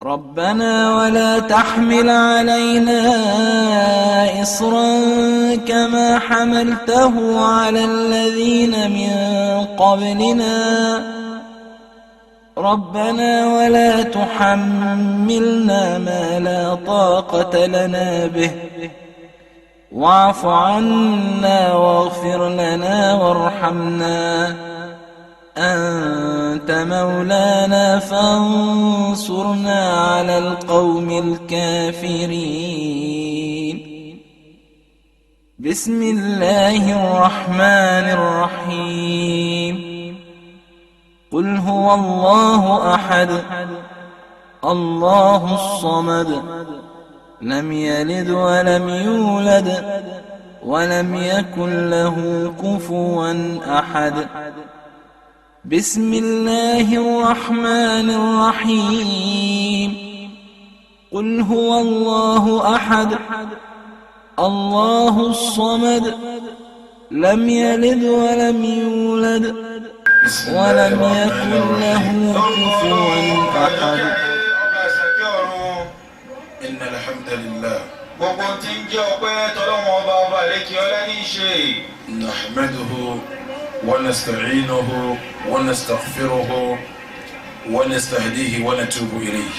ربنا ولا تحمل علينا إصرا كما حملته على الذين من قبلنا ربنا ولا تحملنا ما لا طاقة لنا به واعف عنا واغفر لنا وارحمنا أنت مولانا فانصرنا على القوم الكافرين. بسم الله الرحمن الرحيم. قل هو الله أحد الله الصمد لم يلد ولم يولد ولم يكن له كفوا أحد. بسم الله الرحمن الرحيم. قل هو الله أحد الله الصمد لم يلد ولم يولد ولم يكن له كفوا أحد. إن الحمد لله نحمده ونستعينه ونستغفره ونستهديه ونتوب إليه.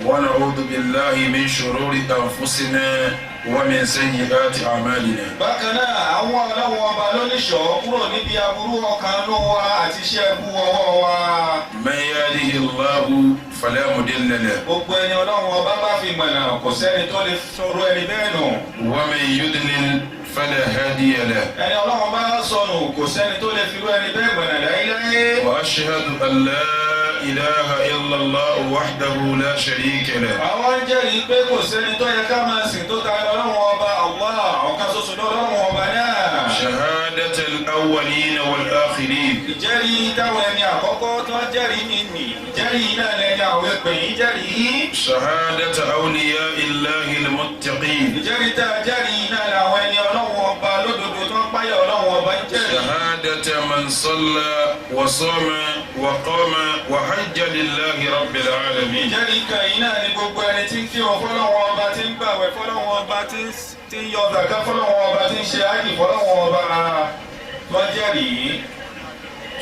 ونعوذ بالله من شرور أنفسنا ومن سيئات أعمالنا. من يهده الله فلا مضل له ومن يضلل فلا هادي له. وأشهد أن لا إله إلا الله وحده لا شريك له. شهادة الأولين والآخرين. شهادة أولياء الله المتقين. شهادة من صلى وصام وقام وحج لله رب العالمين.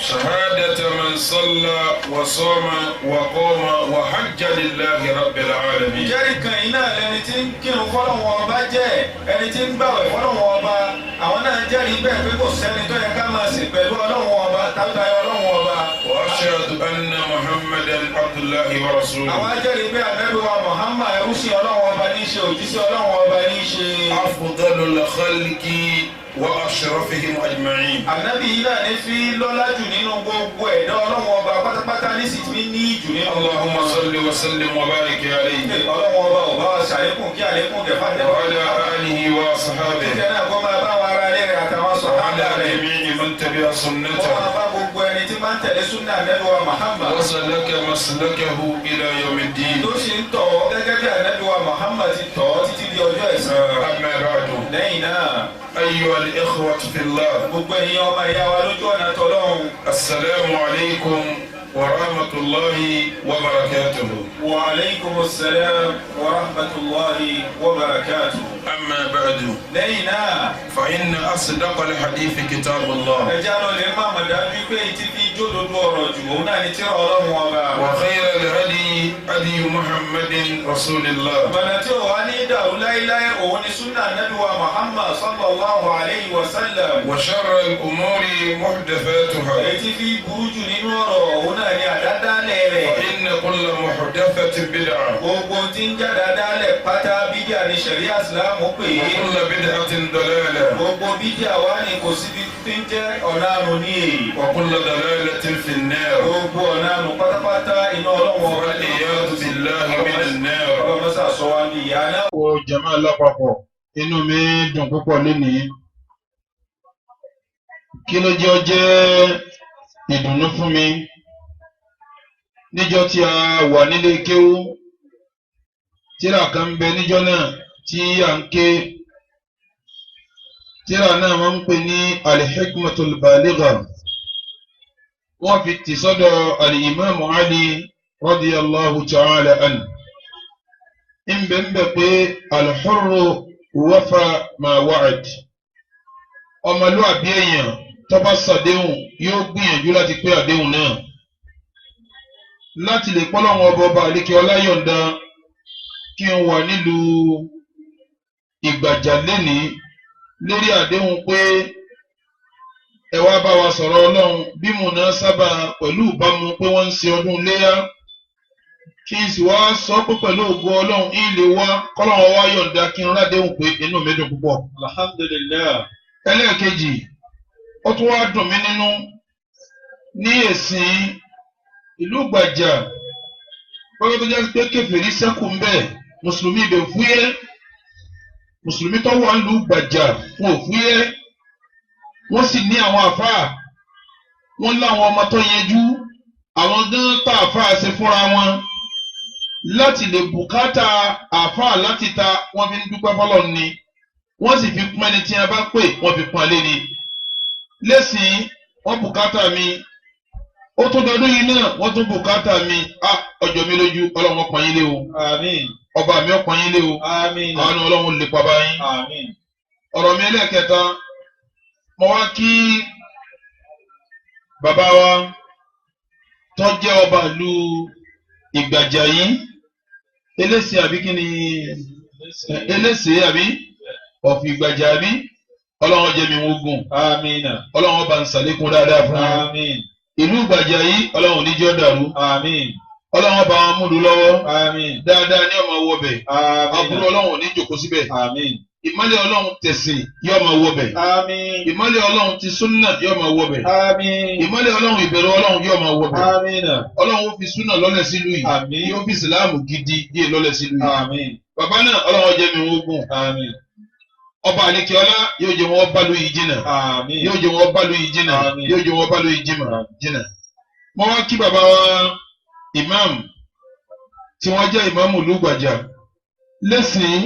شهادة من صلى وصام وقام وحج لله رب العالمين. وأشهد أن محمدا عبد الله ورسوله. أفضل الخلق وأشرفهم أجمعين. اللهم صل وسلم وبارك عليه وعلى آله وأصحابه وعلى جميع من تبع سنته وسلك مسلكه إلى يوم الدين. أما بعد أيها الإخوة في الله السلام عليكم ورحمة الله وبركاته. وعليكم السلام ورحمة الله وبركاته. أما بعد فإن أصدق الحديث كتاب الله وخير الهدي هدي محمد رسول الله وشر الأمور محدثاتها فإن كل محدثة بدعة وكل بدعة ضلالة وكل ضلالة في النار والعياذ بالله من النار. jama lápapọ̀ inú mi dùn púpọ̀ lénìí. Kí ló jẹ́ ìdùnnú fún mi níjọ́ tí a wà nílé kéwú tírà kan ń bẹ níjọ́ náà tí à ń ké tíra náà wọ́n ń pè ní al-hikmatul baligha wọ́n fi tì sọ́dọ̀ al-imam Ali radiyallahu ta'ala anhu ń bẹ̀ pé al-hurru wafa ma wa'ad ọmọlúwàbí èèyàn tó bá ṣàdéhùn yóò gbìyànjú láti pé àdéhùn náà láti lè pọ́lọ́wọ́n ọba àlékè ọláyọ̀ǹda kí n wà nílùú Ìgbàjà lénìí lórí àdéhùn pé ẹ wá bá wa sọ̀rọ̀ Ọlọ́run bí mo náà sábà pẹ̀lú ìbámu pé wọ́n ń ṣe ọdún léyà kí n sì wá sọ pé pẹ̀lú ògo Ọlọ́run ilé wa kọ́lọ́wọ́n wá yọ̀ǹda kí n rádéhùn pé inú mi dùn púpọ̀. alhamdulillah. ẹlẹ́ẹ̀kejì ó tún wá dùn mí nínú ní ẹ̀sìn ìlú Ìgbàjà pẹ́ẹ́n tó jẹ́ pé kèfèrí ṣẹ́kù ń bẹ mùsùlùmí ibẹ̀ fúyẹ́ mùsùlùmí tó wà ń lu Ìgbàjà wọn ò fúyẹ́ wọ́n sì ní àwọn àfáà wọ́n láwọn ọmọ tó yẹjú àwọn gan tá àfáà ṣe fúnra wọn láti lè bùkátà àfáà láti ta wọ́n fi ń dúpẹ́ fọlọ́ ni wọ́n sì fi pọ́n ẹni tí a bá pè wọ́n fi pọ́n lé ni lẹ́sìn wọ́n bùkátà mi ó tún dọdún yìí náà wọ́n tún bùkátà mi ọjọ́ mi lójú ọlọ́run ọpọ̀ yín lé o àmín ọba mi ọpọ̀ yín lé o àmín àánú ọlọ́run lè pa báyìí àmín. ọ̀rọ̀ mi ẹlẹ́ẹ̀kẹta mo wá kí bàbá wa tó jẹ́ ọba ìlú Ìgbàjà yìí eléṣe àbí kí ni eléṣe àbí ọ̀fì Ìgbàjà àbí ọlọ́run jẹ́ mi wọ́n gùn àmín ọlọ́run ọba ń ṣàlékún dáadáa fún mi àmín. ìlú Ìgbàjà yìí ọlọ́run níjọ́ dàrú àmín ọlọ́run ọba wọn múlu lọ́wọ́ àmín dáadáa ní ọmọ wọbẹ̀ àmín aburú ọlọ́run ò ní jòkó síbẹ̀ àmín ìmọ́lẹ̀ ọlọ́run tẹ̀sìn yóò máa wọbẹ̀ àmín ìmọ́lẹ̀ ọlọ́run ti súnà yóò máa wọbẹ̀ àmín ìmọ́lẹ̀ ọlọ́run ìbẹ̀rù ọlọ́run yóò máa wọbẹ̀ àmín ọlọ́run ó fi súnà lọ́lẹ̀ sílùú yìí àmín yóò fi ìsìláàmù gidi díẹ̀ lọ́lẹ̀ sílùú yìí àmín bàbá náà ọlọ́run jẹ́ mi ogun àmín ọba àlekèọlá yóò jẹ́ wọn bá lóyún jìnnà àmín yóò jẹ́ wọn bá lóyún jìnnà Àmín. yóò jẹ́ wọn bá lóyún jìnnà mo wá kí bàbá wa imam tí wọ́n jẹ́ imam ìlú Ìgbàjà lẹ́sìn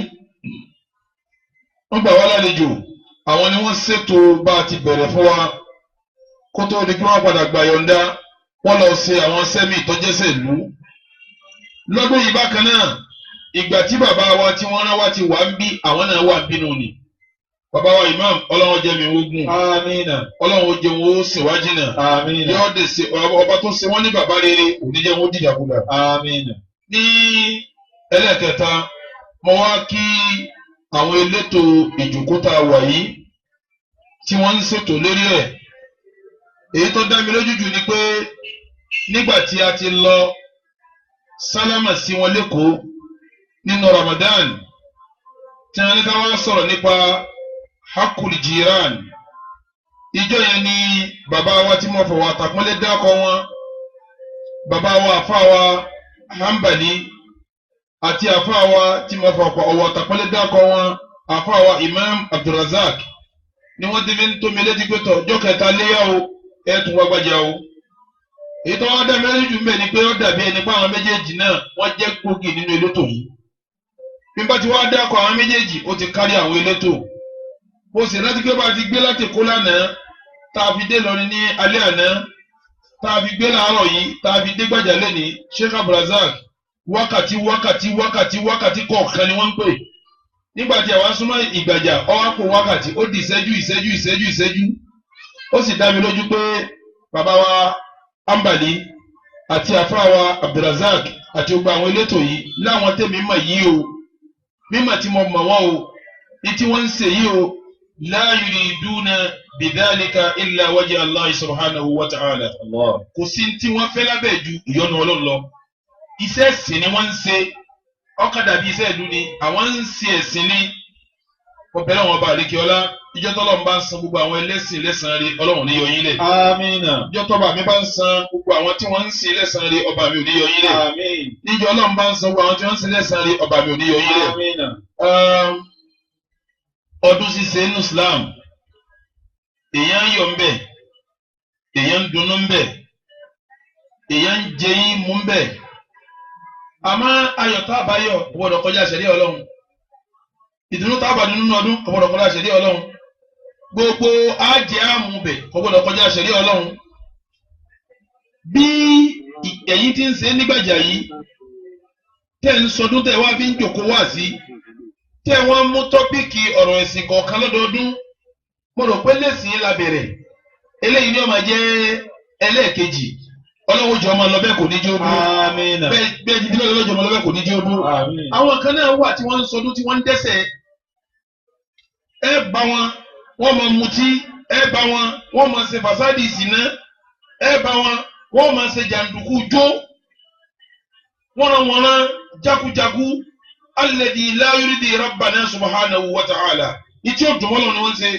wọ́n gbà wá lálejò àwọn ni wọ́n ṣètò bá a ti bẹ̀rẹ̀ fún wa kó tó di kí wọ́n padà gbà yọ̀ǹda wọ́n lọ ṣe àwọn sẹ́mi ìtọ́jẹ́sẹ̀ ìlú lọ́dún yìí bákan náà ìgbà tí bàbá wa tí wọ́n rán wá ti wà ń bí àwọn náà wà ń bínú ni bàbá wa imam ọlọ́run jẹ́ mi ogun àmín ọlọ́run jẹ́ wọn ó ṣèwájú náà àmín yóò dé ṣe ọba tó ṣe wọ́n ní bàbá rere òní jẹ́ wọn ó dìdàkudà. àmín ní ẹlẹ́kẹta mo wá kí àwọn elétò ìjókòó wà yìí tí wọ́n ń ṣètò lérí ẹ̀ èyí tó dá mi lójú jù ni pé nígbà tí a ti lọ sálámà sí wọn lẹ́kọ̀ọ́ nínú Ramadan tí wọ́n ní ká wá sọ̀rọ̀ nípa hakul jiran ìjọ yẹn ni bàbá wa tí mo fọwọ́ àtàkùnlé dákọ̀ wọn bàbá wa àfa wa Hanbali àti àfa wa tí mo fọwọ́ àtàkùnlé dákọ̀ wọn àfa wa Imam Abdulrazak ni wọ́n ti fi ń tó mi létí pé tọ̀ ọjọ́ kẹta léyà o ẹ̀ tún wá gbájà o èyí tó wá dá mẹ́rin jù mbẹ́ ni pé ó dàbí ẹni pé àwọn méjèèjì náà wọ́n jẹ́ gbòógì nínú elétò yìí bí bá ti wá dákọ̀ àwọn méjèèjì ó ti kárí àwọn elétò mo sì rántí pé bá ti gbé láti kó lánàá tá a fi dé lọrin ní alẹ́ àná tá a fi gbé láàárọ̀ yìí tá a fi dé Gbàjà lẹ́ni Sheikh Abdulrazak wákàtí kọ̀ọ̀kan ni wọ́n ń pè nígbà tí àwa súnmọ́ Ìgbàjà ọwọ́ kò wákàtí ó di ìṣẹ́jú ó sì dá mi lójú pé bàbá wa Hanbali àti àfáàwà Abdulrazak àti gbogbo àwọn elétò yìí láwọn tẹ́mi mọ̀ yìí o mímọ̀ tí mo mọ̀ wọ́n o ní tí wọ́n ń ṣe yìí o la yuriduna bidhalika illa wajha Allah subhanahu wa ta'ala kò sí tí wọ́n fẹ́ lábẹ́ ju ìyọ́nú Ọlọ́run lọ iṣẹ́ ẹ̀sìn ni wọ́n ń ṣe ọ̀kadà bíi iṣẹ́ ìlú ni àwọn ń ṣe ẹ̀sìn ni wọ́n bẹ̀rẹ̀ wọn bá àlékiọlá ìjọ tọ́lọ́ bá ń san gbogbo àwọn ẹlẹ́sìn lẹ́sàn-án rẹ̀ Ọlọ́run ní yọ yín lẹ̀. àmín ìjọ tọ́ba mi bá ń san gbogbo àwọn tí wọ́n ń sin lẹ́sàn-án rẹ̀ ọba mi ò ní yọ yín lẹ̀. àmín níjọ Ọlọ́run bá ń san gbogbo àwọn tí wọ́n ń sin lẹ́sàn-án rẹ̀ ọba mi ò ní yọ yín lẹ̀. àmín ọdún ṣíṣe ní Islam èèyàn ń yọ̀ ńbẹ èèyàn ń dunnú ńbẹ èèyàn ń jẹ yín mú ńbẹ àmọ́ ayọ̀ tá a bá yọ̀ gbọ́dọ̀ kọjá ṣẹ̀ríà Ọlọ́run ìdùnnú tá a bá nínú ọdún gbọ́dọ̀ kọjá ṣẹ̀ríà Ọlọ́run gbogbo àjẹ́ àmúbẹ̀ kò gbọ́dọ̀ kọjá ṣẹ̀rí Ọlọ́run bí ẹ̀yin ti ń ṣe nígbàjà yìí tẹ́ ń sọdún tẹ́ wá fi ń jòkó wá sí tẹ́ wọ́n mú tọ́píìkì ọ̀rọ̀ ẹ̀sìn kọ̀ọ̀kan lọ́dọọdún mo rò pé lẹ́sìn la bẹ̀rẹ̀ eléyìí ni ó máa jẹ́ ẹlẹ́ẹ̀kejì Ọlọ́run jọ ọmọ lọ́bẹ̀ kò ní jẹ́ ọdún bẹ́ẹ̀ jíjí lọ́jọ́ ọmọ lọ́bẹ̀ kò ní jẹ́ ọdún àwọn kan náà wà tí wọ́n ń sọdún tí wọ́n ń dẹ́ṣẹ̀ ẹ bá wọn wọ́n máa mutí ẹ bá wọn wọ́n máa ṣe fàsádì ìsìná ẹ bá wọn wọ́n máa ṣe jàǹdùkú jó wọ́n jákujáku alladhi la yuridi rabbana subhanahu wa ta'ala ìtí ó dùn wọ́n lọ ni wọ́n ṣe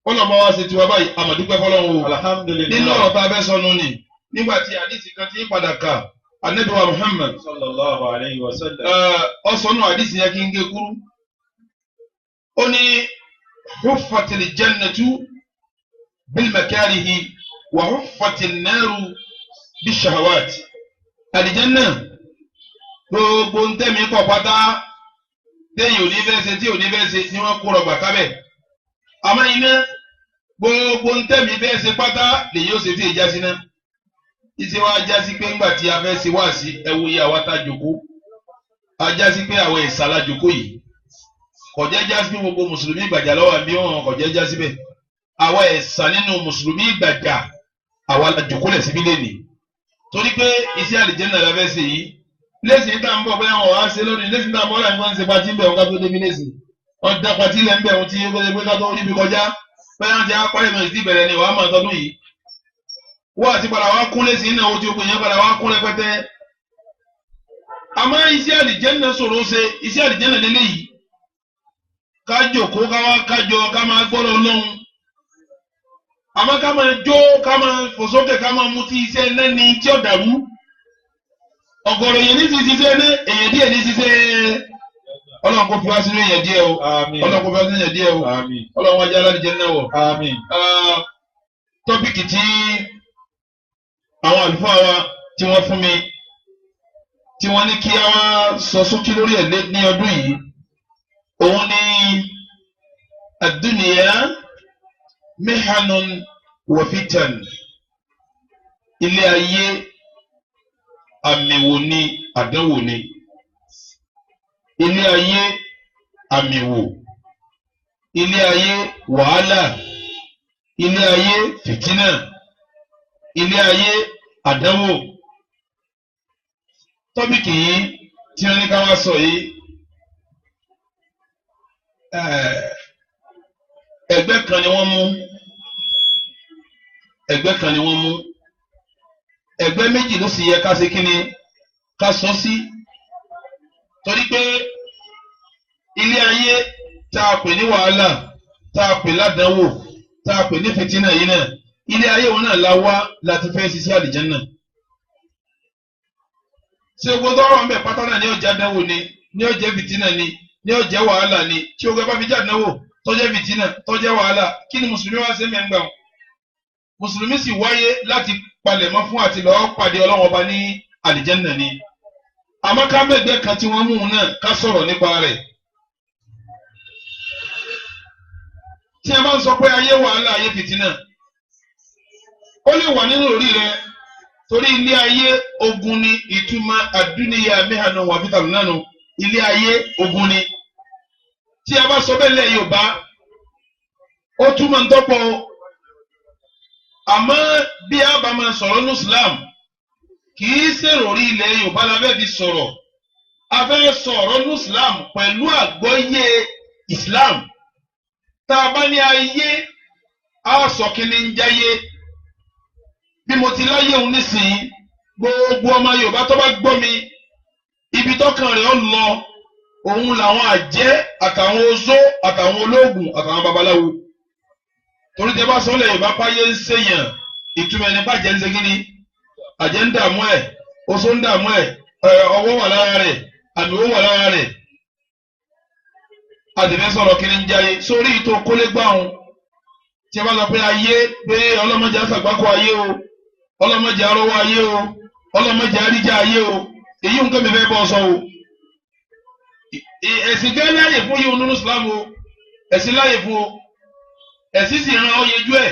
wọ́n lọ bá wa ṣe tiwa báyìí àmàdúpẹ́ fọlọ́run o alhamdulillah nínú ọ̀rọ̀ tá a fẹ́ sọnù ni nígbà tí àdìsí kan ti ń padà kà Ànábì wa Muhammad sallallahu alayhi wa sallam ọ̀sọ́nù àdìsí yẹn kí n gé kúrú ó ní huffatil jannatu bil makarihi wa huffatin naru bis shahawat àlìjẹ́nnà gbogbo ntẹ́mi kọ̀ pátá téèyàn ò ní fẹ́ ṣe tí ò ní fẹ́ ṣe ni wọ́n kó rọgbà kábẹ̀ àmọ́ iná gbogbo ntẹ́mi fẹ́ ṣe pátá lèyí ó ṣe tí ìjà sí náà ìṣe wa já sí pé ńgbà tí a fẹ́ ṣe wá sí ẹwu yìí àwa tá a jòkó a já sí pé àwọn ìsàlà jòkó yìí kọjá já sí pé gbogbo mùsùlùmí ìgbàjà lọ́wọ́ àbí wọn kọjá já síbẹ̀ àwa ẹ̀sà nínú mùsùlùmí ìgbàjà àwa la jòkó lẹ̀ síbí lẹ́nìí torí pé iṣẹ́ àlìjẹ́nà la fẹ́ ṣe yìí lẹ́sìn tá à ń bọ̀ bóyá wọn wá ṣe lónìí lẹ́sìn tá à ń bọ̀ láti wọ́n ń ṣe patí ń bẹ̀ wọn ká tó débi lẹ́sìn wọ́n dá patí lẹ́ ń bẹ̀ wọn tí ó gbé ká tó níbi kọjá bóyá wọn ti á parí ìmọ̀ ìdí ìbẹ̀rẹ̀ ni wàá máa tọdún yìí wọ́n àti padà wá kún lẹ́sìn náà ojú ogun yẹn padà wá kún rẹpẹtẹ. àmọ́ iṣẹ́ àlìjẹ́nà sọ̀rọ̀ ṣe iṣẹ́ àlìjẹ́nà lélẹ́yìí ká jòkó ká wá kájọ ká máa gbọ́dọ̀ Ọlọ́run àmọ́ ká máa jó ká máa fòsókè ká máa mutí iṣẹ́ lẹ́ni tí ó dàrú ọ̀gọ̀rọ̀ èyàn ní ti ṣiṣẹ́ ní èyàn díẹ̀ ní ṣiṣẹ́ Ọlọ́run kò fi wá sínú èyàn díẹ̀ o Ọlọ́run kò fi wá sínú èyàn díẹ̀ o Ọlọ́run wájú aládìjẹ́ náà wọ̀. tọ́pìkì tí àwọn àlùfáà wa tí wọ́n fún mi tí wọ́n ní kí a wá sọ sókè lórí ẹ̀ ní ọdún yìí òun ní ad-dunya mihanun wa fitan ilé ayé àmìwò ni àdánwò ni ilé ayé àmìwò ilé ayé wàhálà ilé ayé fìtínà ilé ayé àdánwò tọ́pìkì yìí tí wọ́n ní ká wá sọ yìí ẹgbẹ́ kan ni wọ́n mú ẹgbẹ́ méjì ló sì yẹ ká ṣe kíni ká sọ sí torí pé ilé ayé tá a pè ní wàhálà tá a pè ládánwò tá a pè ní fìtínà yìí náà ilé ayé òun náà la wá láti fẹ́ ṣiṣẹ́ àlìjánná ṣé gbogbo ọ̀rọ̀ ń bẹ pátá náà ní ọjà dánwò ni ní ọjà fìtínà ni ní ọjà wàhálà ni tí o gbẹ bá fi jáde dánwò tọ́jẹ́ fìtínà tọ́jẹ́ wàhálà kí ni mùsùlùmí wá ṣe mẹ́ngbà wọn mùsùlùmí sì wáyé láti palẹ̀mọ́ fún àti lọ́ọ́ pàdé ọlọ́wọ́n ọba ní àlìjánná ni àmọ́ ká mẹ́gbẹ́ kan tí wọ́n mú un náà ká sọ̀rọ̀ nípa rẹ̀ tí a bá ń sọ pé ayé wàhálà ayé fìtínà ó lè wà nínú orí rẹ torí ilé ayé ogun ni ìtumọ̀ àdúnìyà mẹ́hànà wà fìtàlù náà nù ilé ayé ogun ni tí a bá sọ bẹ́ẹ̀ lẹ́ Yorùbá ó túmọ̀ ń tọ́pọ̀ àmọ́ bí a bá máa sọ̀rọ̀ ní Islam kì í ṣèròrí ilẹ̀ Yorùbá la fẹ́ fi sọ̀rọ̀ a fẹ́ sọ̀rọ̀ ní Islam pẹ̀lú àgbọ́yé Islam tá a bá ní ayé a sọ kí ni ń jáyé bí mo ti láyé òun nísìnyí gbogbo ọmọ Yorùbá tó bá gbọ́ mi ibi tọ́kàn rẹ̀ ó lọ òun làwọn àjẹ́ àtàwọn oṣó àtàwọn olóògùn àtàwọn babaláwo torí tẹ bá sọ́lẹ̀ Yorùbá páyé ń ṣèyàn ìtumọ̀ ẹni bàjẹ́ ń ṣe kí ni àjẹ́ ń dààmú ẹ̀ oṣó ń dààmú ẹ̀ ọwọ́ wà lára rẹ̀ àmì ó wà lára rẹ̀ àdìmẹ́ sọ̀rọ̀ kí ni ń jáyé sórí ìtò kólégbáhùn tí a bá sọ pé ayé pé ọlọ́mọdé àṣàgbákò ayé o ọlọ́mọdé arọ́wọ́ ayé o ọlọ́mọdé àríjà ayé o èyí nǹkan mi fẹ́ bọ́ sọ o ẹ̀sìn gẹ́ láyè fún yìí nínú Islam o ẹ̀sìn láyè fún o ẹ̀sìn sì ran ọyẹjú ẹ̀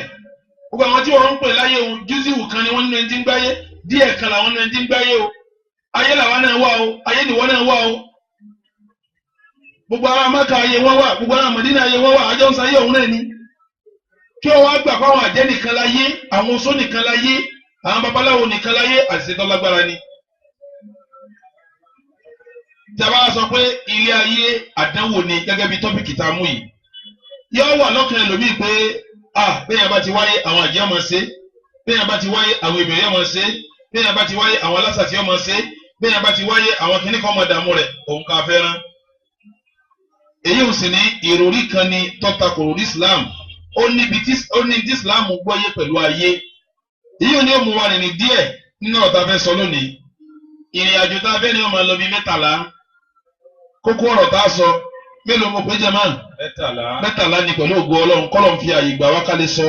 gbogbo àwọn tí wọ́n ń pè láyé òun júzìwù kan ni wọ́n nínú ẹni tí ń gbáyé díẹ̀ kan làwọn nínú ẹni tí ń gbáyé o ayé làwọn náà wà o ayé nìwọ́n náà wà o gbogbo ará Mákà ayé wọn wà gbogbo ará Mádínà ayé wọn wà àjọ ń sayé òun náà ni kí wọ́n wá gbà fáwọn àjẹ́ nìkan láyé àwọn oṣó nìkan láyé àwọn babaláwo nìkan láyé àṣìṣetọ́ lágbára ni. tí a bá sọ pé ilé ayé àdánwò ni gẹ́gẹ́ bí tọ́pìkì tá a mú yìí yóò wà lọ́kàn ẹlòmíì pé bẹ́ẹ̀ bá ti wáyé àwọn àjẹ́ ọmọ ṣe bẹ́ẹ̀ bá ti wáyé àwọn ìbẹ̀rẹ̀ ọmọ ṣe bẹ́ẹ̀ bá ti wáyé àwọn alásàtì ọmọ ṣe bẹ́ẹ̀ bá ti wáyé àwọn kìnnìkan ọmọ dààmú rẹ̀ òun ká fẹ́ràn. èyí ò sì ní ìròrí kan ní tọ́ta kòrò Islam ó ní tí Islam gbọ́yé pẹ̀lú ayé èyí ò ní ó mú wa rìnrìn díẹ̀ nínú ọ̀tá fẹ́ sọ lónìí ìrìn àjò tá a fẹ́ ní ọmọ lọ bí 13 kókó ọ̀rọ̀ tá a sọ mélòó mo pé jẹ́mọ́ 13 ni pẹ̀lú ògo Ọlọ́run kọ́lọ̀ fi àyè gbà wá ká lè sọ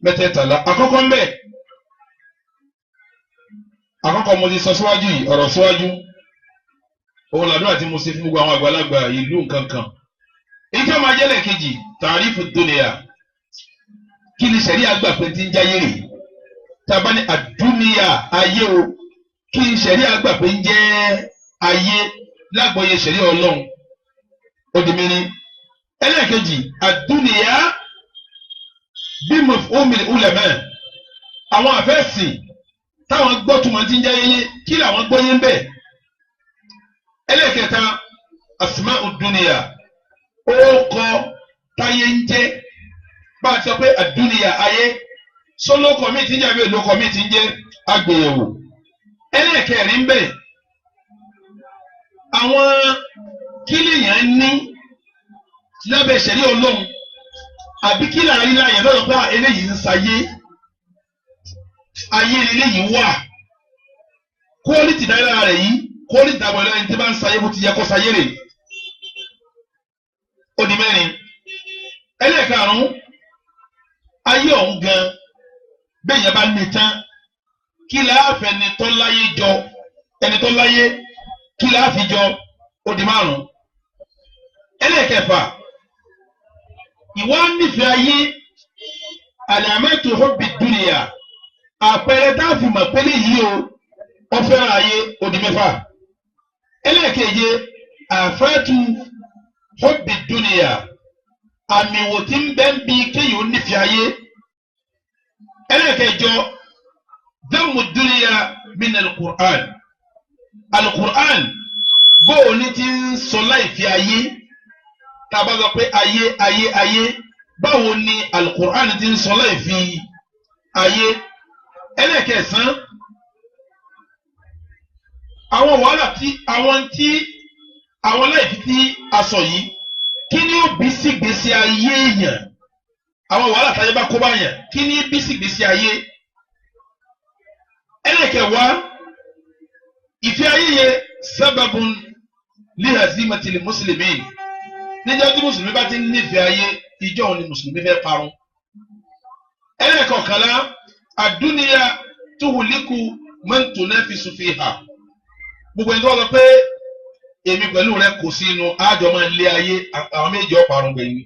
13. àkọ́kọ́ ń bẹ̀ àkọ́kọ́ mo ti sọ síwájú yìí ọ̀rọ̀ síwájú òun làdúrà tí mo ṣe fún gbogbo àwọn àgbàlagbà ìlú nǹkan kan ìjọ máa jẹ́lẹ̀ kejì tàrífù dúnìyà kí ni sẹ̀rí àgbà pé ti ń jáyé rè tàbá ní àdúnìyà ayé o kí ni sẹ̀rí àgbà pé ń jẹ́ ayé lágbóye sẹ̀rí Ọlọ́run odìmíní ẹlẹ́ẹ̀kejì àdúnìyà bí mafhumil ulama àwọn àfẹ́sìn táwọn gbọ́ túmọ̀ ti ń jáyé kí làwọn gbọ́ yé ń bẹ̀ ẹlẹ́ẹ̀kẹta asma'ud dunya ó kọ táyé ń jẹ́ bá a sọ pé àdúnìyà ayé sólókọ mi ti ń jẹ́ àbí olókọ mi ti ń jẹ́ agbèyẹ̀wò ẹlẹ́ẹ̀kẹrin ń bẹ̀ àwọn kílìyàn ní lábẹ́ ìṣẹ̀rí Ọlọ́run àbí kí láàrin láàyè lọ́dọ̀ pé eléyìí ń sayé ayé eléyìí wà kóòlìtì dáadáa rẹ̀ yìí kóòlìtì dàbọ̀ lẹ́yìn tí bá ń sayé bó ti yẹ kó sayé rè ó di mẹ́rin ẹlẹ́ẹ̀karùn-ún ayé ọ̀hún gan bẹ́ẹ̀ yẹn bá ní tán kí láàfẹ́ ẹni tó láyé jọ ẹni tó láyé kí láàfi jọ ó di márùn-ún ẹlẹ́ẹ̀kẹfà ìwọ nífẹ̀ẹ́ ayé àlàmẹ́tò hubbi dunya àpẹẹrẹ táàfì mọ̀ pẹ́lẹ́ yìí o wọ́n fẹ́ràn ayé ó di mẹ́fà ẹlẹ́ẹ̀keje àfẹ́tù hubbi dunya àmì wò tí ń bẹ́ ń bi kéyìí ó nífẹ̀ẹ́ ayé ẹlẹ́ẹ̀kẹjọ dhammu dunya min al-Qur'an al-Qur'an bóò ní ti ń sọ láìfi ayé tá a bá sọ pé ayé ayé ayé báwo ni al-Qur'an ti ń sọ láìfi ayé ẹlẹ́ẹ̀kẹsàn àwọn wàhálà tí àwọn láìfi tí a sọ yìí kí ni ó bí sí gbèsè ayé èèyàn àwọn wàhálà táyé bá kó bá yàn kí ni bí sí gbèsè ayé ẹlẹ́ẹ̀kẹwàá ìfẹ́ ayé yẹ sábàbùn lihazimatil muslimin níjọ́ tí mùsùlùmí bá ti ń nífẹ̀ẹ́ ayé ìjọ́ òun ni mùsùlùmí fẹ́ parun ẹlẹ́ẹ̀kọ̀kànlá àdúnìyà tuhuliku man tunafisu fiha gbogbo ẹni tó wọ́n sọ pé èmi pẹ̀lú rẹ kò sí inú àjọ máa ń lé ayé àwọn méjì ó parun gbẹ̀yìn ni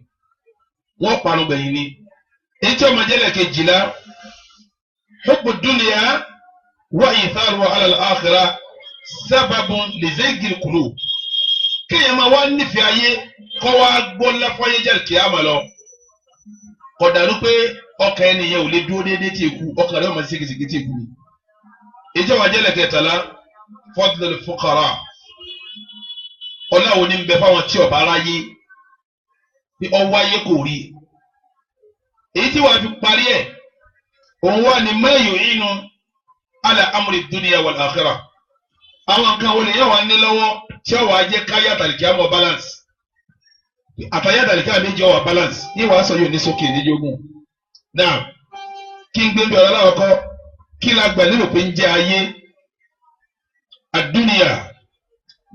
wọ́n parun gbẹ̀yìn ni èyí tí ọmọ jẹ́lẹ̀ kejìlá hubbu dunya wa itharuha ala al-akhirah sábàbùn li zaygil qulub kéèyàn máa wá nífẹ̀ẹ́ ayé kọ́ wá gbọ́ láfáyé jẹ́ kíámà lọ kọ̀dàrú pé ọkàn ẹnìyẹn ò lè dúró déédéé tí èkú ọkàn rẹ̀ ọmọ ségesège tí èkú ni ìjọba jẹ́lẹ̀ kẹtàlá fadlul fuqara ọláwo ní bẹ fáwọn tí ọba aráyé bí ọwọ́ ayé kò rí èyí tí wàá fi parí ẹ̀ òun wà ní mẹ́yìn inú ala amri dunya wal akhirah àwọn nǹkan wo lèyàn wà ní lọ́wọ́ tí ó wàá jẹ́ káyà tàlìkì àmọ́ balance àtàyà tàlìkì àméjì ọwà balance ní wàá sọ yóò ní sókè níjógún náà kí n gbé bí ọ̀rọ̀ láwọn kọ́ kí la gbà lérò pé ń jẹ́ ayé àdúnìyà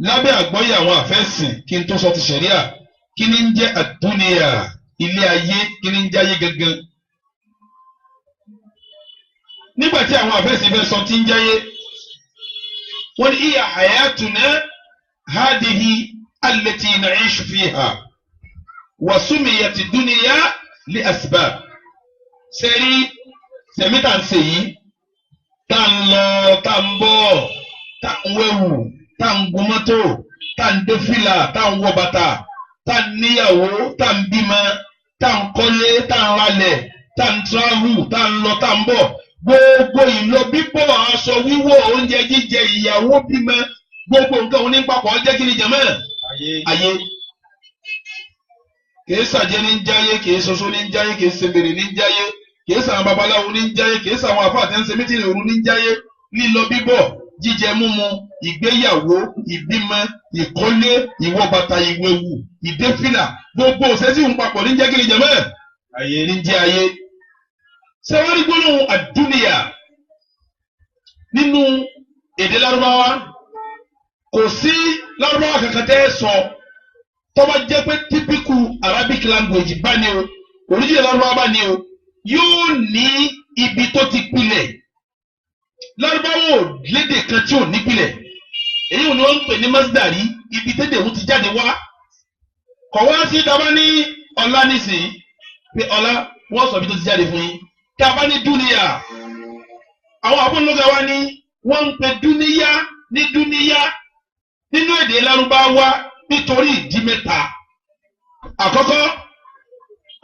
lábẹ́ àgbọ́yé àwọn àfẹ́sìn kí n tó sọ ti ṣẹ̀ríà kí ni ń jẹ́ àdúnìyà ilé ayé kí ni ń jẹ́ ayé gangan nígbà tí àwọn àfẹ́sìn fẹ́ sọ ti ń jẹ́ ayé wọ́n ní iya hayatuna hadihi allati na'ishu fiha wa sumiyat dunya li asbab sẹ́rí sẹ̀mí tá ń ṣe yìí tá ń lọ tá ń bọ̀ tá ń wẹ̀wù tá ń gun mọ́tò tá ń dé fìlà tá ń wọ bàtà tá ń níyàwó tá ń bímọ tá ń kọ́lé tá ń ralẹ̀ tá ń travel tá ń lọ tá ń bọ̀ gbogbo ìlọ bíbọ̀ aṣọ wíwọ̀ oúnjẹ jíjẹ ìyàwó bímọ gbogbo nǹkan òní papọ̀ jẹ́ kí ni jẹ̀mọ́ ayé kìí sàjẹ́ ní jáyé kìí soso ní jáyé kìí sebèrè ní jáyé kìí sàwọn babaláwo ní jáyé kìí sàwọn àfáà tẹ́ ń ṣe mítìrì òru ní jáyé lílọ bíbọ̀ jíjẹ múmu ìgbéyàwó ìbímọ ìkọ́lé ìwọ bàtà ìwẹ̀wù ìdéfìlà gbogbo òṣèṣì ń papọ̀ ní jẹ́ kí ni jẹ̀mọ́ ayé ní jẹ́ ayé. sẹ́wọ́n gbólóhùn àdúnìyà nínú èdè lárúbáwá kò sí lárúbáwá kankan tẹ́ sọ tó bá jẹ́ pé típíkù Arabic language bá ní o orílẹ̀ lárúbáwá bá ní o yóò ní ibi tó ti pilẹ̀ lárúbáwá ò lédè kan tí ò ní pilẹ̀ èyí ò ní wọ́n ń pè ní masdari ibi tẹ́lẹ̀ òun ti jáde wá kọ̀ wá sí tá a bá ní ọlá nísìnyí pé ọlá wọ́n sọ ibi tó ti jáde fún yín tá a bá ní dúníyà àwọn abúlóga wa ní wọ́n ń pè dúníyà ní dúníyà nínú èdè lárúbáwá nítorí ìdí mẹ́ta àkọ́kọ́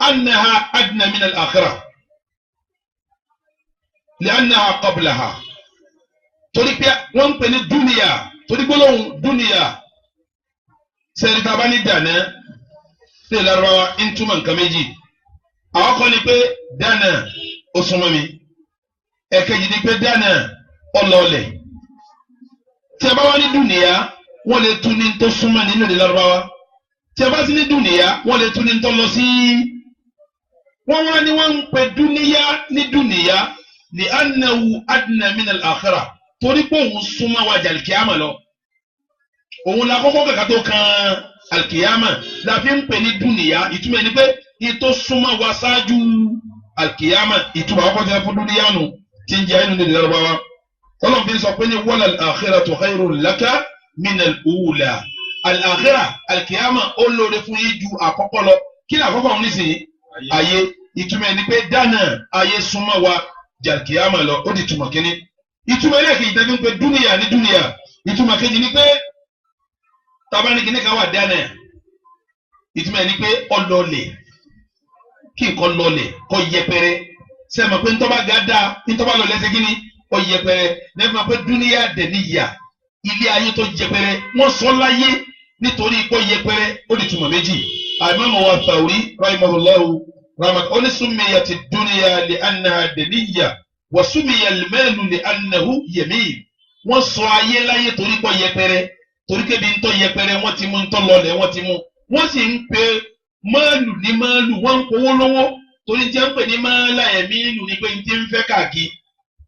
annaha adna min al-akhirah li annaha qablaha torí pé wọ́n ń pè ní dúníyà torí gbólóhùn dúníyà sẹ́ni tá a bá ní dáná ṣe lárúbáwá ń túmọ̀ nǹkan méjì àkọ́kọ́ ni pé dáná ó súnmọ́ mi ẹ̀kejì ni pé dáná ọlọ́ọ̀lẹ̀ tí a bá wá ní dúníyà wọ́n lè tún ní tó súnmọ́ nínú èdè lárúbáwá tí a bá sí ní dúníyà wọ́n lè tún ní tó lọ sí wọ́n wá ní wọ́n ń pè dúníyà ní dúníyà li annahu adna min al-akhirah torí pé òun súnmọ́ wa jà alkiyama lọ òun la kọ́kọ́ kàkà tó kan alkiyama la fi ń pè ní dúníyà ìtumọ̀ ni pé ìtò súnmọ́ wa ṣáájú alkiyama ìtumọ̀ àkọ́kọ́ tí wọ́n fún dúníyà nù tí ń jẹ́ inú èdè lárúbáwá tọ́lọ́ fi sọ pé ní wala al-akhiratu khayrun laka min al-ula al-akhirah alkiyama ó lóore fún yín ju àkọ́kọ́ lọ kí ni àkọ́kọ́ òun nísìnyí ayé ìtumọ̀ ni pé dáná ayé súnmọ́ wa jà alkiyama lọ ó di túmọ̀ kínní ìtumọ̀ ẹlẹ́ẹ̀kejì tẹ́bí ń pe dúníyà ní dúníyà ìtumọ̀ kejì ni pé tabani kìíní kan wà dáná ìtumọ̀ ni pé ọlọ́ọ̀lẹ̀ kí nǹkan lọ́ọ̀lẹ̀ kọ́ yẹpẹrẹ sẹ́mi pé ntọ́ba ga dáa ntọ́ba lọ́ọ̀lẹ̀ ṣe kíní kọ́ yẹpẹrẹ lẹ́fún pé dúníyà dẹ̀ níyà ilé ayé tó yẹpẹrẹ wọ́n sọ láyé nítorí kọ́ yẹpẹrẹ ó di túmọ̀ méjì àmọ́ wa Thawri rahimahullahu rahmat onísùnmíyàtì dúníyà li annaha daniya wàsúmìyà lẹ́mẹ́lù lè anahu yẹ̀mí wọ́n sọ ayé láyé torí kọ́ yẹpẹrẹ torí kébi ńtọ́ yẹpẹrẹ wọ́n ti mú ńtọ́ lọlẹ̀ wọ́n ti mú wọ́n sì ń pe máàlù ní máàlù wọ́n ń kówó lówó torí tí wọ́n ń pè ní máàlà yẹ̀mí ìlú ni pé ti ń fẹ́ káàkiri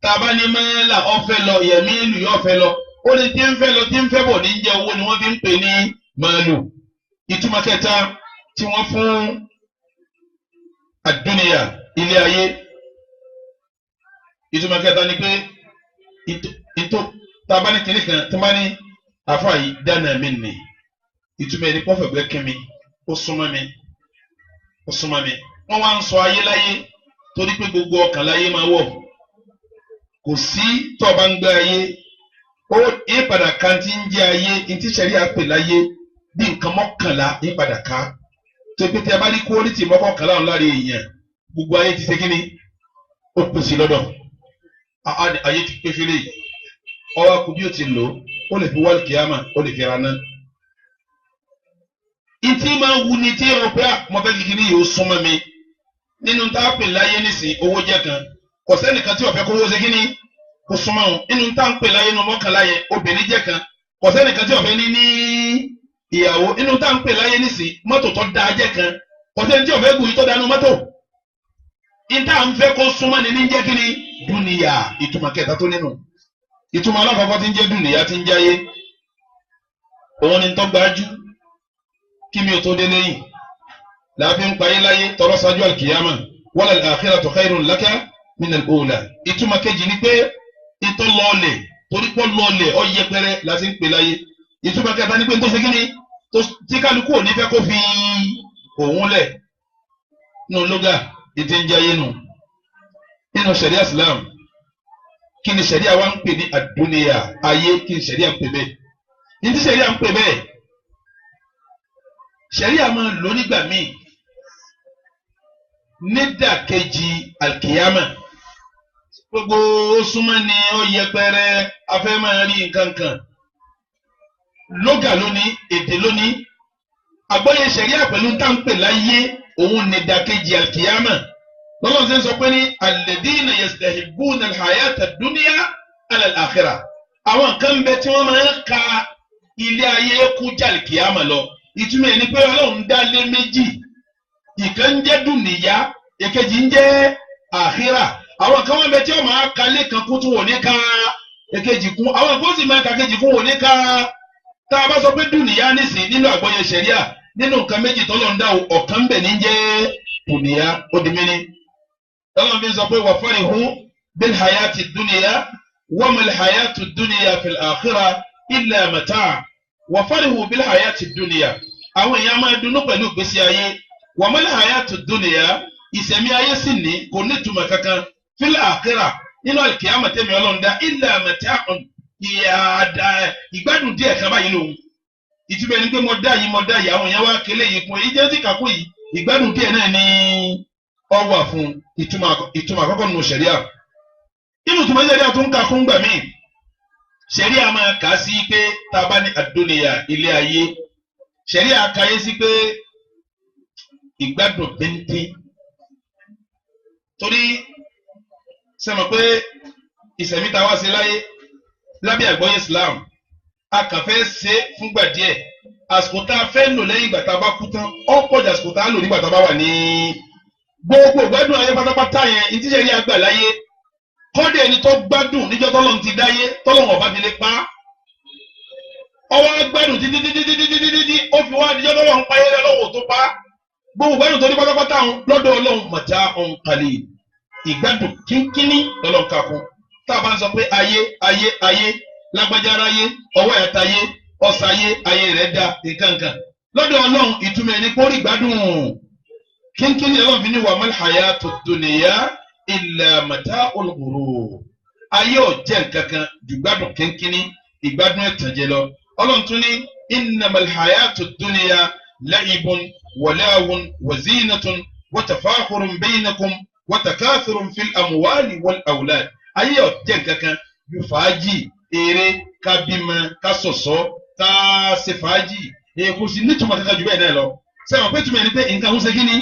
tàbá ní máàlà ọ̀fẹ́ lọ yẹ̀mí ìlú yóò fẹ́ lọ ó ní tí ń fẹ́ lọ tí ń fẹ́ bọ̀ ní jẹ́ owó ni wọ́n fi ń pè ní máàlù. ìtumọ̀ kẹta tí wọ́n fún àdúnìyà ilé ayé ìtumọ̀ kẹta ni pé tábà ní kìnìún kan tó bá ní àfa yìí dáná mi nì ìtumọ̀ ẹni pọ́fẹ̀ gbẹ́ kí mi ó súnmọ́ mi ó súnmọ́ mi wọ́n wá ń sọ ayé láyé torí pé gbogbo ọkàn láyé máa wọ̀ kò sí tó o bá ń gbé ayé ó ìpadà kan tí ń jẹ́ ayé ntí sẹ́rí àpè láyé bí nǹkan mọ́kànlá ìpadà ká tó pé tí a bá ní kúólítì mọ́kànlá ọ̀hún láre èèyàn gbogbo ayé ti ṣe kí ni ó pèsè lọ́dọ̀ ayé ti pé fílẹ̀ yìí ọwọ́ akú bí ó ti lò ó lè fi wọ́ọ̀lì kìámà ó lè fi ra ná. ìtì máa wù ní tí o pé àmọ́fẹ́ kíkiri yìí ó súnmọ́ mi nínú tá a pè láyé nísìnyí owó jẹ́ kan kò sẹ́nìkan tí ọ̀fẹ́ kówó ṣe kí ni kó súnmọ́ òun nínú tá a pè láyé nu mọ́kànlá yẹn obìnrin jẹ́ kan kò sẹ́nìkan tí ọ̀fẹ́ ní ìyàwó nínú tá a pè láyé nísìnyí mọ́tò tó dáa jẹ́ kan kò sẹ́ni tí ọ̀fẹ́ gùn yìí tó dánú mọ́tò ìta à ń fẹ́ kó súnmọ́ ni ní jẹ́ kí ni dúnìyà ìtumọ̀ kẹta tó nínú ìtumọ̀ alákọ̀ọ́kọ́ tí ń jẹ́ dúnìyà tí ń jáyé òun ni tó gbájú kí mi ò tó dé lẹ́yìn láàfin ń payé láyé tọrọ ṣáájú alkiyama wala al-akhiratu khayrun laka min al-ula ìtumọ̀ kejì ni pé ìtọ́ lọ́ọ̀lẹ̀ torí pọ́ lọ́ọ̀lẹ̀ ọ yẹpẹrẹ láti ń pè láyé ìtumọ̀ kẹta ni pé tó ṣe kí ni tí kálukú ò ní fẹ́ kó fi òun lẹ̀ nínú lóga ètò ń jẹ́ ayé nù nínú sẹ̀ríà Islam kí ni sẹ̀ríà wa ń pè ní àdúnìyà ayé kí ni sẹ̀ríà ń pè bẹ́ẹ̀ ní tí sẹ̀ríà ń pè bẹ́ẹ̀ sẹ̀ríà máa lò nígbà míì nídàkejì alkiyama gbogbo súnmọ́ ni ó yẹpẹrẹ afẹ́ máa rí nǹkan kan lóga lónìí èdè lónìí àgbọ́yé sẹ̀ríà pẹ̀lú táǹpẹ̀ láyé òun nídàkejì alkiyama lọ́lọ́ ṣe ń sọ pé ní alladhina yastahibbuna alhayata dunya ala al-akhirah àwọn kan bẹ tí wọ́n máa ń ka ilé ayé kú jàlkiyama lọ ìtumọ̀ ẹni pé ọlọ́run dá lé méjì ìkan ń jẹ́ dùnìyá èkejì ń jẹ́ àkhírà àwọn kan wọ́n bẹ tí wọ́n máa ka lé kan kú tún wò ní ká èkejì kún àwọn kan sì máa ka kejì kún wò ní ká tá a bá sọ pé dùnìyá nísìn nínú àgbọ́yé sẹ̀ríà nínú nǹkan méjì tọ́lọ́ ń dá ọ̀kan bẹ̀ ní jẹ́ dùnìyá ó di mẹ́rin tọ́lọ́ fi sọ pé wà farihu bil hayati dunya wa mal hayatu dunya fil akhirah illa mata' wà farihu bil hayati dunya àwọn èèyàn máa dunnú pẹ̀lú ìgbésí ayé wa mal hayatu dunya ìsẹ̀mí ayé sì ní kò ní ìtumọ̀ kankan fil akhirah nínú al-qiyamah tẹ̀mí ọlọ́ọ̀dá illa mata'un ìgbádùn díẹ̀ kan báyìí lòun ìtumọ̀ ẹni pé mo dá yìí àwọn èèyàn wá kélé yìí fún èyí jẹ́ sí kakú yìí ìgbádùn díẹ̀ náà ní ọwà fún ìtumọ̀ àkọ́kọ́ nínú sẹ̀ríà inú ìtumọ̀ sẹ̀ríà tó ń ka fún gbà míì sẹ̀ríà máa kà á sí pé tá a bá ní àdúnìyà ilé ayé sẹ̀ríà kà á sí pé ìgbádùn bíntín torí sẹ́mi pé ìsẹ̀mí ta wá sí láyé lábẹ́ àgbọ́yé Islam a kàn fẹ́ ṣe fúngbà díẹ̀ àsìkò tá a fẹ́ lò lẹ́yìn ìgbà tá a bá kú tán ọ̀pọ̀ jà àsìkò tá a lò nígbà tá a bá wà ní gbogbo gbádùn ayé pátápátá yẹn ìtíṣẹ́ rí àgbà láyé kọ́dẹ̀ ẹni tó gbádùn níjọ́ tọ́lọ́run ti dáyé tọ́lọ́run ọba fi lè pa ọwọ́ gbádùn títí ó fi wá níjọ́ tọ́lọ́run pa yẹn lọ́wọ́ tó pa gbogbo gbádùn tó ní pátápátá lọ́dọ̀ Ọlọ́run mọ̀já ọ̀hún kalẹ̀ ìgbádùn kínkínní lọ́lọ́run kakún tá a bá ń sọ pé ayé lágbájá aráyé ọwọ́ ẹ̀ tayé ọ̀sàyé ayé rẹ̀ dá nǹkankan lọ́dọ̀ Ọlọ́run ìtumọ̀ ẹni kórì gbádùn kínkínní Ọlọ́run fi ní wa mal hayatu dunya illa mata'ul ghurur ayé ò jẹ́ nǹkankan ju gbádùn kínkínní ìgbádùn ẹ̀tànjẹ lọ Ọlọ́run tún ní innamal hayatu dunya la'ibun wa lahwun wa zinatun wa tafakhurun baynakum wa takathurun fil amwali wal awlad ayé ò jẹ́ nǹkankan ju fàájì eré kábímọ kásọ̀sọ́ ká ṣe fàájì èkó sí nítumọ̀ kankan jù bẹ́ẹ̀ náà lọ sẹ́wọ̀n pé túmọ̀ ẹni pé nǹkan ń ṣe kí ni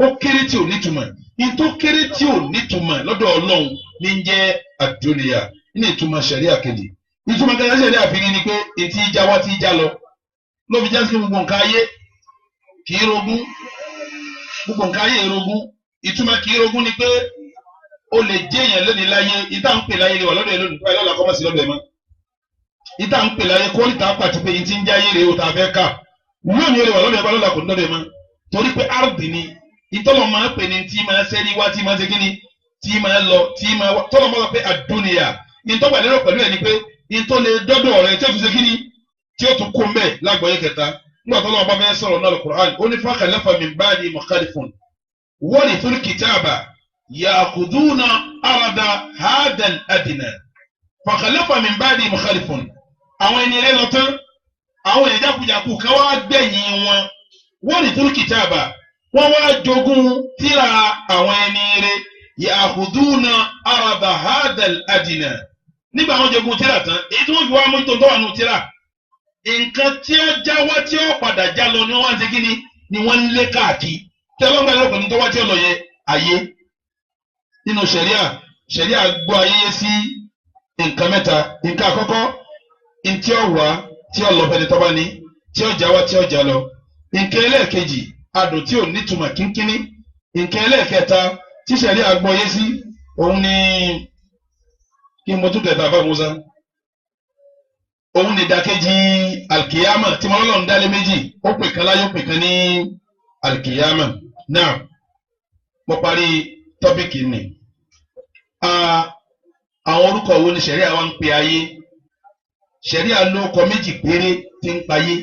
ó kéré tí ò nítumọ̀ ìtó kéré tí ò nítumọ̀ lọ́dọ̀ Ọlọ́run ní ń jẹ́ àdúnyà ní ìtumọ̀ sẹ̀ríà kejì ìtumọ̀ kẹta sẹ̀ríà fi ni pé etí ìjà wá ti ìjà lọ ló fi jásí gbogbo nǹkan ayé kì í rogún gbogbo nǹkan ayé rogún ìtumọ̀ kì í rogún ni pé o lè jẹ́ èèyàn lónìí láyé ìta ń pè láyé rẹ̀ wà lọ́dọ̀ ẹ̀ lónìí báyìí lọ́la kọ́mọ̀sí lọ́dọ̀ ẹ̀ mọ́ ìta ń pè láyé kó níta pàtí pé ìtì ń jáyé rẹ̀ o ta fẹ́ kà lónìí rẹ̀ wà lọ́dọ̀ ẹ̀ bá lọ́la kò ní lọ́dọ̀ ẹ̀ mọ́ torí pé áàdì ni ìtọ́lọ̀ máa ń pè ní tí máa sẹ́rí wá tí máa ṣe kíni tí máa lọ tí máa wá tọ́lọ̀ máa sọ pé àdúnìyà ìtọ́gbà lérò pẹ̀lú ẹ̀ ni pé ìtọ́ lè dọ́dọ̀ rẹ̀ tí ó fi ṣe kíni tí ó tún kó mbẹ́ lágbọ̀ọ́yé kẹta nígbà tọ́lọ̀ bá fẹ́ sọ̀rọ̀ náà Al-Qur'an ó ní fakhalafa min ba'di mukhalifun warithul kitaba ya'khuduna arada hadha al-adna fakhalafa min ba'di mukhalifun àwọn ẹni rẹ̀ lọ tán àwọn ìjákujàku kan wá gbẹ̀yìn wọn warithul kitaba wọ́n wá jogún tíra àwọn ẹni rẹ̀ ya'khuduna arada hadha al-adna nígbà àwọn jogún tíra tán èyí tí wọ́n fi wá mú tó wà nù tíra nǹkan tí ó já wá tí ó padà já lọ ni wọ́n wá ń ṣe kí ni wọ́n ń lé káàkiri tí wọ́n gbà lọ́pọ̀ ní tó wá tí ó lọ yẹ ayé nínú ṣẹ̀ríà gbọ́ ayé sí nǹkan mẹ́ta nǹkan àkọ́kọ́ ntí ó wá tí ó lọ fẹ́ni tó bá ní tí ó já wá tí ó já lọ nǹkan ẹlẹ́ẹ̀kejì adùn tí ò nítumọ̀ kínkínní nǹkan ẹlẹ́ẹ̀kẹta tí ṣẹ̀ríà gbọ́ ayé sí òun ni kí mo tún kẹta bá Musa òun ni ìdàkejì alkiyama tí mo lọ́lọ́ ń dálé méjì ó pè kan láyé ó pè kan ní alkiyama náà mo parí tọ́pìkì ni àwọn orúkọ wo ni ṣẹ̀ríà wa ń pe ayé ṣẹ̀ríà ló kọ méjì péré tí ń payé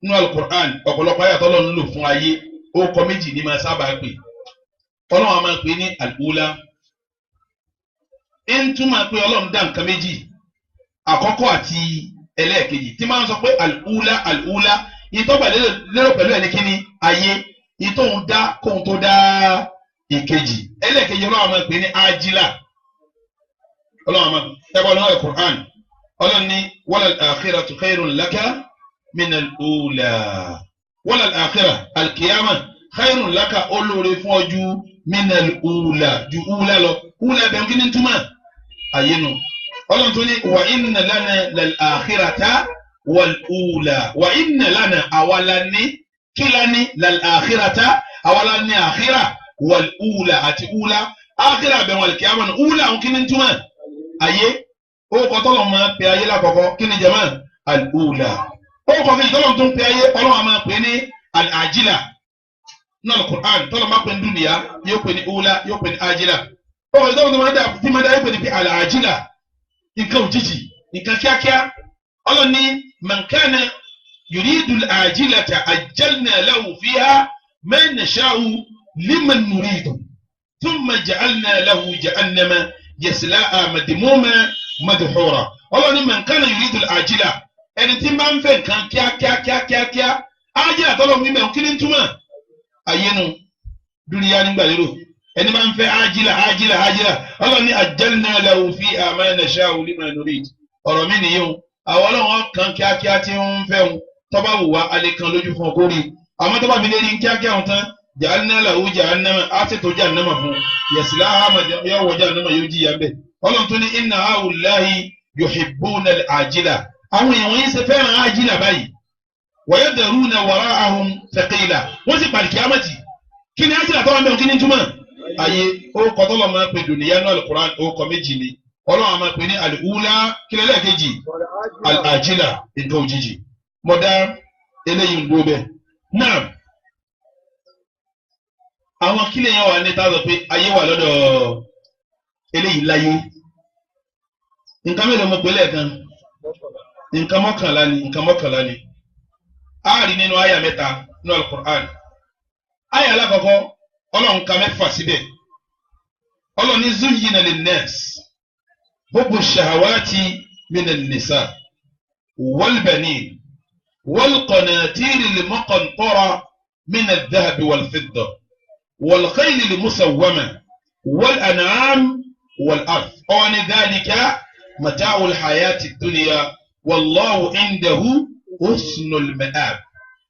nínú alukur'an ọ̀pọ̀lọpọ̀ ayé àtọ́lọ́ ń lò fún ayé orúkọ méjì ní máa sábà pè ọlọ́run a máa pè ní al-ula ń túmọ̀ pé ọlọ́run dá nǹkan méjì àkọ́kọ́ àti ẹlẹ́ẹ̀kejì tí máa ń sọ pé al-ula ìtọ́gbà lérò pẹ̀lú ẹni kíni ayé ìtòhun dá kóhun tó dá ìkejì ẹlẹ́ẹ̀kejì ọlọ́run a máa pè ní ajila ọlọ́run a máa ẹ̀bọ̀ lọ́wọ́ Qur'an ọlọ́run ní walal akhiratu khairun laka minal ula walal akhirah al-qiyamah khairun laka olóore fún ọjọ́ minal ula ju ula lọ ula bẹ̀rù kí ni túmọ̀ ayé nu ọlọ́run tó ní wa inna lana lal akhirata wal ula wa inna lana awalani kílani lal akhirata awalani akhira wal ula àti ula akhira bẹ̀rù al-qiyamah ula kí ni túmọ̀ ayé ó kọ́ tọ́lọ̀ máa pe ayé lákọ̀ọ́kọ́ kí ni jama al-ula ó kọ́ kí tọ́lọ̀ tó ń pe ayé ọlọ́run máa pe ní al-ajila náà al-Qur'an tọ́lọ̀ máa pe ní dúnìyà yóò pe ní ula yóò pe ní ajila ó kọ́ tọ́lọ̀ tó máa dá tí máa dá yóò pe ní al-ajila nǹkan òjijì nǹkan kíákíá ọlọ́run ní man kana yuridu al-ajilata ajjalna lahu fiha ma nasha'u liman nuridu thumma ja'alna lahu jahannama yaslaha madmuma madhura ọlọ́ni man kana yuridu al-ajila ẹni tí máa ń fẹ́ nǹkan kíákíá ajila tọ́lọ̀ mímẹ́ kí ni túmọ̀ ayé nu dúníyà nígbà lérò ẹni máa ń fẹ́ ajila ọlọ́ni ajjalna lahu fiha ma nasha'u liman nurid ọ̀rọ̀ mi nìyẹn àwọn ọlọ́wọ́n kan kíákíá tí ń fẹ́ wọn tọ́ba wù wá alẹ́ kan lójú fún ọkọ rí àmọ́ tọ́ba mi lè rí kíákíá wọn tán ja'alna lahu jahannama á sì tó jahannama fún yaslaha yóò wọ jahannama yóò jí ya bẹ́ẹ̀ ọlọ́run tó ní inna ha'ula'i yuhibbuna al-ajila àwọn èèyàn yìí ṣe fẹ́ràn ajila báyìí wa yadharuna wara'ahum thaqila wọ́n sì pàdé kíámẹ́tì kí ni ajila tọ́wọ́ mẹ́rin kí ni túmọ̀ ayé ó kọ́ tọ́lọ́ máa pè dùnìyà náà al-Qur'an ó kọ́ méjì ni ọlọ́run máa pè ní al-ula kílẹ̀ lẹ́ẹ̀kejì al-ajila nǹkan òjijì mọ̀dá eléyìí ń dúró bẹ́ẹ̀ náà àwọn kílẹ̀ yẹn wà ní táwọn pé ayé wà lọ́dọ̀ eléyìí láyé nǹkan mélòó mo pè lẹ́ẹ̀kan nǹkan mọ́kànlá ni a rí nínú àyà mẹ́ta nínú al-Qur'an àyà alákọ̀ọ́kọ́ ọlọ́run ka mẹ́fà síbẹ̀ ọlọ́run ní zuyyina lin-nas hubbu shahawati minan nisa wal banin wal qanatiri al-muqantara min adh-dhahabi wal fidda wal khayli al-musawwama wal an'am wal ard ọ̀ni dhalika mata'ul hayati dunya wallahu indahu husnul ma'ab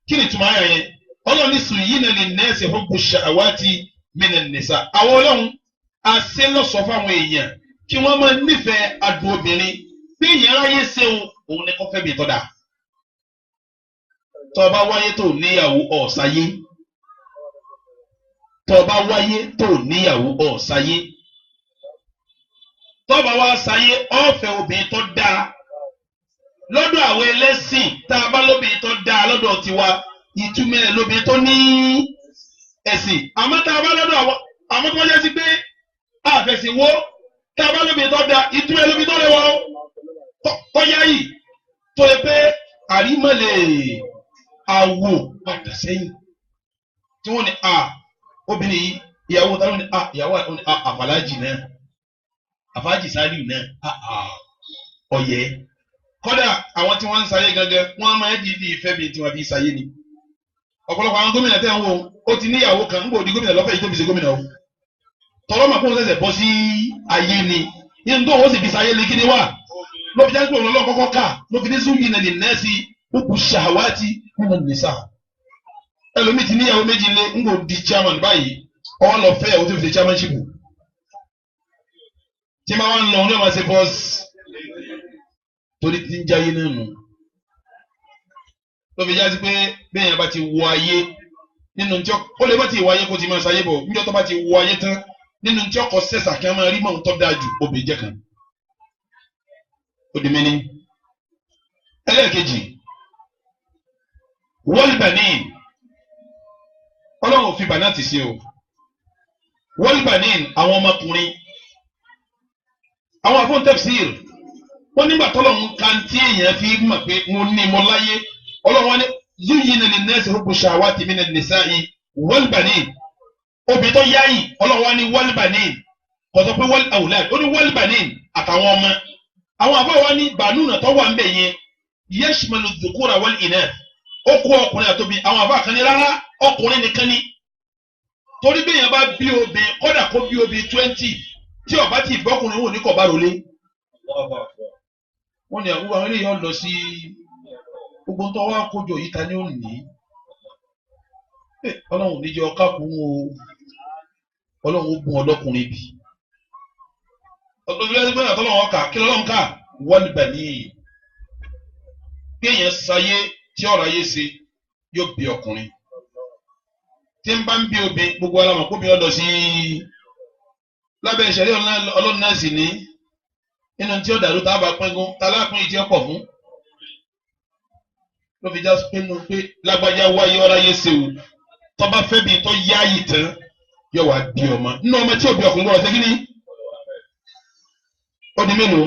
kí ni tuma ayà yẹn ọlọ́run ní zuyyina lin-nasi hubbu shahawati minan nisa àwọn ọlọ́run àṣẹ lọ́sọ̀ fáwọn èèyàn kí wọ́n máa nífẹ̀ẹ́ adùn obìnrin bí èèyàn ráyè ṣeun òun ni kò fẹ́ bí tọ́da tọ́ba wáyé tó níyàwó ọ̀sáyé tọ́ba wáyé tó níyàwó ọ̀sáyé tọ́ba wá sáyé ọ̀fẹ́ obìnrin tó dáa lọ́dọ̀ àwọn ẹlẹ́sìn tá a bá lóbìnrin tó dáa lọ́dọ̀ tiwa ìtumọ̀ ẹ̀ lóbìnrin tó ní ẹ̀sìn àmọ́ tá a bá lọ́dọ̀ àwọn àmọ́ tó wọ́n jẹ́ sí pé àfẹ̀sìnwó tá a bá lóbìnrin tó dáa ìtumọ̀ ẹ̀ lóbìnrin tó lè wọ́ tọ́yá yìí tó yẹ pé àrímọ̀lẹ̀ àwò padà sẹ́yìn tí wọ́n ní obìnrin yìí ìyàwó táwọn ní ìyàwó àfàlájì náà àfàlájì sáárì náà ọ̀yẹ́ kọ́dà àwọn tí wọ́n ń sáyé gangan wọ́n máa ń dìídì ìfẹ́ bíi tí wọ́n fi sáyé ni ọ̀pọ̀lọpọ̀ àwọn gómìnà tẹ̀ ń wo ó ti níyàwó kan ń gbòdì gómìnà lọ́fẹ̀ẹ́ yìí tó fi ṣe gómìnà o tọ́lọ́ mà kóun ṣẹ̀ṣẹ̀ bọ́ sí ayé ni yín tó wọ́n sì fi sáyé lé kíni wá ló fi jáde pé òun lọ́wọ́ kọ́kọ́ ká ló fi ní zuyyina lin-nasi hubbu shahawati minan nisa ẹlòmíì ti níyàwó méjì lé ń gbò di chairman báyìí ọwọ́ lọ fẹ́ ìyàwó tó fi ṣe chairmanship tí máa wá ń lọ òun náà máa ṣe bọ́ọ̀sì torí ti ń jáyé náà nù ló fi jáde pé bẹ́ẹ̀ yẹn bá ti wọ ayé nínú tí ó lè bá ti wọ ayé kó ti máa ṣayé bọ̀ níjọ́ tó bá ti wọ ayé tán nínú tí ọkọ̀ sẹ́sà kí wọ́n máa rí mọ̀ ń tọ́ dáa ju obìnrin jẹ́ kan ó di mẹ́ni ẹlẹ́ẹ̀kejì wal banin ọlọ́run ò fi bànà ti ṣe o wal banin àwọn ọmọkùnrin àwọn afọ́n tafsir wọ́n nígbà tọ́lọ́run kan tí èèyàn fi mọ̀ pé mo ní mo láyé ọlọ́run wọn ní zuyyina lin-nasi hubbu shahawati minan nisa'i wal banin obìnrin tó yáyì ọlọ́run wá ní wal banin kò sọ pé wal awlad ó ní wal banin àtàwọn ọmọ àwọn àbá wa ní bànúnà tó wà ń bẹ̀ yẹn yashmalu dhukura wal inath ó kó ọkùnrin àtòbí àwọn àbá kan ní rárá ọkùnrin nìkan ní torí bí èèyàn bá bí obìnrin kódà kó bí obìnrin 20 tí ó bá ti bọ́kùnrin wò ní kò bá rọlé wọ́n ní àwọn eléyìí ó lọ sí gbogbo tó wá kójọ yìí ta ni ó ní ọlọ́run níjẹ́ ọká kún o ọlọ́run ó gun ọlọ́kùnrin bì ọdún ẹgbẹ́ náà tọ́lọ́run ọkà kí lọ́lọ́run ká wal banin bí èèyàn sayé tí ọ̀rọ̀ ayé ṣe yóò bí ọkùnrin tí ń bá ń bí obìnrin gbogbo alamọ̀ kó bí ọ lọ sí lábẹ́ ìṣẹ̀lẹ̀ ọlọ́run náà sì ní nínú tí ó dàrú tá a bá pínkún tá a lápín ìjẹ́ pọ̀ fún ló fi já pinnu pé lágbájá wáyé ọ̀rọ̀ ayé ṣe o tọ́ba fẹ́ bí tó yáàyè tán yóò wá bí ọmọ nínú ọmọ tí ò bí ọkùnrin gbọ́dọ̀ ṣe kí ni ó di mélòó